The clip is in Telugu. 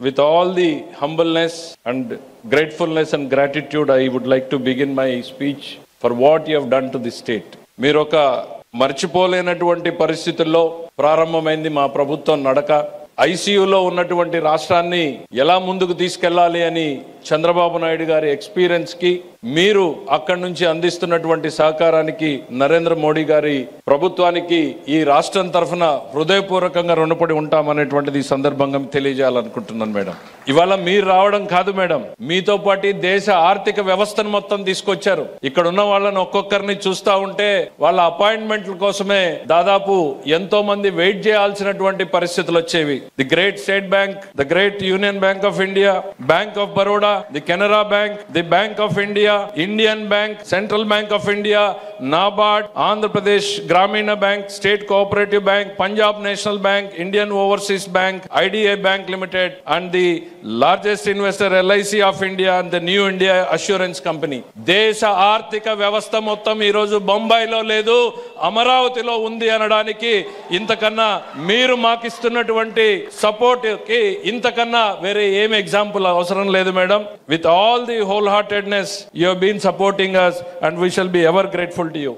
with all the humbleness and gratefulness and gratitude, I would like to begin my speech for what you have done to the state. మీరు ఒక మర్చిపోలేనటువంటి పరిస్థితుల్లో ప్రారంభమైంది మా ప్రభుత్వం నడక. ఐసీయూలో ఉన్నటువంటి రాష్ట్రాన్ని ఎలా ముందుకు తీసుకెళ్లాలి అని చంద్రబాబు నాయుడు గారి ఎక్స్పీరియన్స్ కి, మీరు అక్కడి నుంచి అందిస్తున్నటువంటి సహకారానికి నరేంద్ర మోడీ గారి ప్రభుత్వానికి ఈ రాష్ట్రం తరఫున హృదయపూర్వకంగా రుణపడి ఉంటామనేటువంటిది ఈ సందర్భంగా తెలియజేయాలనుకుంటున్నాను మేడం. ఇవాళ మీరు రావడం కాదు మేడం, మీతో పాటు దేశ ఆర్థిక వ్యవస్థను మొత్తం తీసుకొచ్చారు. ఇక్కడ ఉన్న వాళ్ళని ఒక్కొక్కరిని చూస్తా ఉంటే వాళ్ళ అపాయింట్మెంట్ల కోసమే దాదాపు ఎంతో మంది వెయిట్ చేయాల్సినటువంటి పరిస్థితులు వచ్చేవి. The great state bank, the great union bank of India, bank of Baroda, the Canara Bank, the Bank of India, Indian Bank, Central Bank of India, NABARD, Andhra Pradesh Gramina Bank, State Cooperative Bank, Punjab National Bank, Indian Overseas Bank, IDA Bank Limited, and the largest investor LIC of India and the New India Assurance Company. దేశ ఆర్థిక వ్యవస్థ మొత్తం ఈ రోజు బొంబాయిలో లేదు, అమరావతిలో ఉంది అనడానికి ఇంతకన్నా మీరు మాకు ఇస్తున్నటువంటి సపోర్ట్ కి ఇంతకన్నా వేరే ఏం ఎగ్జాంపుల్ అవసరం లేదు madam. With all the wholeheartedness you have been supporting us, and we shall be ever grateful to you.